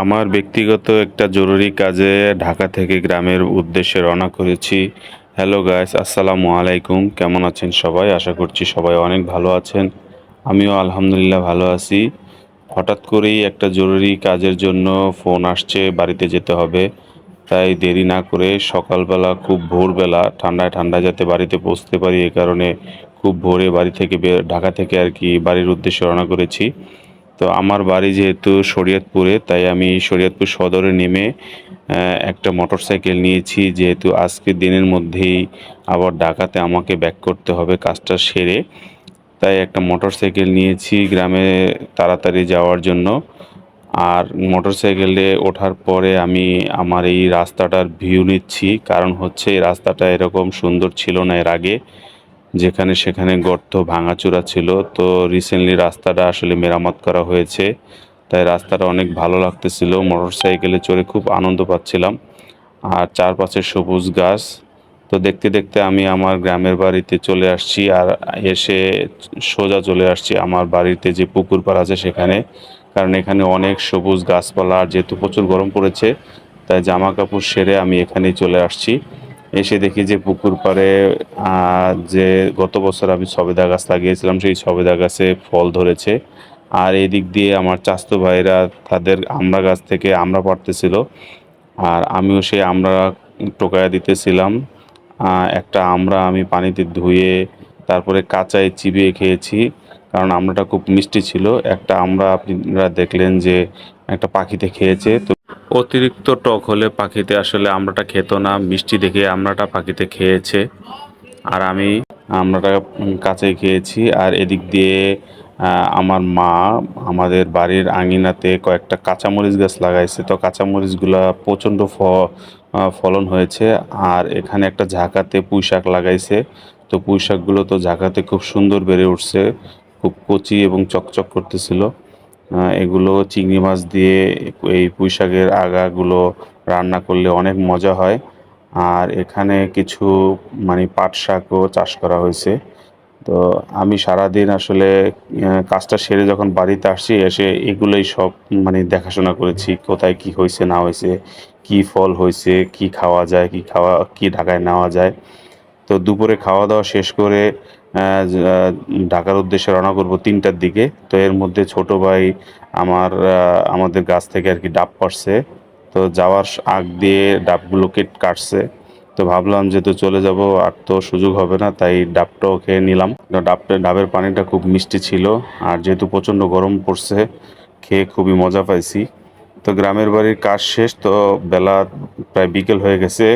আমার ব্যক্তিগত একটা জরুরি কাজে ঢাকা থেকে গ্রামের উদ্দেশ্যে রওনা করেছি। হ্যালো গাইস, আসসালামু আলাইকুম। কেমন আছেন সবাই? আশা করছি সবাই অনেক ভালো আছেন। আমিও আলহামদুলিল্লাহ ভালো আছি। হঠাৎ করেই একটা জরুরি কাজের জন্য ফোন আসছে, বাড়িতে যেতে হবে। তাই দেরি না করে সকালবেলা খুব ভোরবেলা ঠান্ডায় ঠান্ডায় যাতে বাড়িতে পৌঁছতে পারি, এ কারণে খুব ভোরে বাড়ি থেকে ঢাকা থেকে আর কি বাড়ির উদ্দেশ্যে রওনা করেছি। তো আমার বাড়ি যেহেতু শরীয়তপুরে, তাই আমি শরীয়তপুর সদরে নেমে একটা মোটরসাইকেল নিয়েছি, যেহেতু আজকের দিনের মধ্যেই আবার ঢাকাতে আমাকে ব্যাক করতে হবে কাজটা সেরে। তাই একটা মোটরসাইকেল নিয়েছি গ্রামে তাড়াতাড়ি যাওয়ার জন্য। আর মোটরসাইকেলে ওঠার পরে আমি আমার এই রাস্তাটার ভিউ নিচ্ছি, কারণ হচ্ছে এই রাস্তাটা এরকম সুন্দর ছিল না এর আগে। যেখানে সেখানে গর্ত ভাঙাচোরা ছিল। তো রিসেন্টলি রাস্তাটা আসলে মেরামত করা হয়েছে, তাই রাস্তাটা অনেক ভালো লাগতেছিল। মোটরসাইকেলে চড়ে খুব আনন্দ পাচ্ছিলাম। আর চারপাশে সবুজ গাছ। তো দেখতে দেখতে আমি আমার গ্রামের বাড়িতে চলে আসছি, আর এসে সোজা চলে আসছি আমার বাড়িতে যে পুকুর পাড় আছে সেখানে। কারণ এখানে অনেক সবুজ গাছপালা, আর যেহেতু প্রচুর গরম পড়েছে, তাই জামা কাপড় সেরে আমি এখানেই চলে আসছি। এসে দেখি যে পুকুর পাড়ে যে গত বছর আমি সবেদা গাছ লাগিয়েছিলাম, সেই সবেদা গাছে ফল ধরেছে। আর এদিক দিয়ে আমার চাচাতো ভাইরা তাদের আমড়া গাছ থেকে আমড়া পাড়তেছিল, আর আমিও সেই আমড়া টোকায়া দিতেছিলাম। একটা আমড়া আমি পানিতে ধুয়ে তারপরে কাঁচায় চিবিয়ে খেয়েছি, কারণ আমড়াটা খুব মিষ্টি ছিল। একটা আমড়া আপনারা দেখলেন যে একটা পাখিতে খেয়েছে। তো অতিরিক্ত টক হলে পাখিতে আসলে আমড়াটা খেত না, মিষ্টি দেখে আমড়াটা পাখিতে খেয়েছে। আর আমি আমড়াটা কাঁচাই খেয়েছি। আর এদিক দিয়ে আমার মা আমাদের বাড়ির আঙিনাতে কয়েকটা কাঁচামরিচ গাছ লাগাইছে। তো কাঁচামরিচগুলা প্রচণ্ড ফলন হয়েছে। আর এখানে একটা ঝাঁকাতে পুঁই শাক লাগাইছে। তো পুঁই শাকগুলো তো ঝাঁকাতে খুব সুন্দর বেড়ে উঠছে, খুব কচি এবং চকচক করতেছিল। এগুলো চিংড়ি মাছ দিয়ে এই পুঁই শাকের আগাগুলো রান্না করলে অনেক মজা হয়। আর এখানে কিছু মানে পাট শাকও চাষ করা হয়েছে। তো আমি সারাদিন আসলে কাজটা সেরে যখন বাড়িতে আসছি, এসে এগুলোই সব মানে দেখাশোনা করেছি, কোথায় কি হয়েছে না হয়েছে, কি ফল হয়েছে, কি খাওয়া যায়, কি ঢাকায় নেওয়া যায়। তো দুপুরে খাওয়া দাওয়া শেষ করে ঢাকার উদ্দেশ্যে রওনা করব 3টার দিকে। তো এর মধ্যে ছোট ভাই আমাদের গাছ থেকে আর কি ডাব পাড়ছে। তো যাওয়ার আগ দিয়ে ডাবগুলো কাটছে। তো ভাবলাম যেহেতু চলে যাব আর তো সুযোগ হবে না, তাই ডাবটাও খেয়ে নিলাম। ডাবের পানিটা খুব মিষ্টি ছিল। আর যেহেতু প্রচণ্ড গরম পড়ছে, খেয়ে খুবই মজা পাইছি। তো গ্রামের বাড়ির কাজ শেষ, তো বেলা প্রায় বিকেল হয়ে গেছে।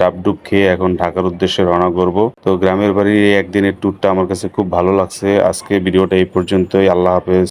ডাবডুব খেয়ে এখন ঢাকার উদ্দেশ্যে রওনা করব। তো গ্রামের বাড়ির এই একদিনের ট্যুরটা আমার কাছে খুব ভালো লাগছে। আজকে ভিডিওটা এই পর্যন্তই। আল্লাহ হাফেজ।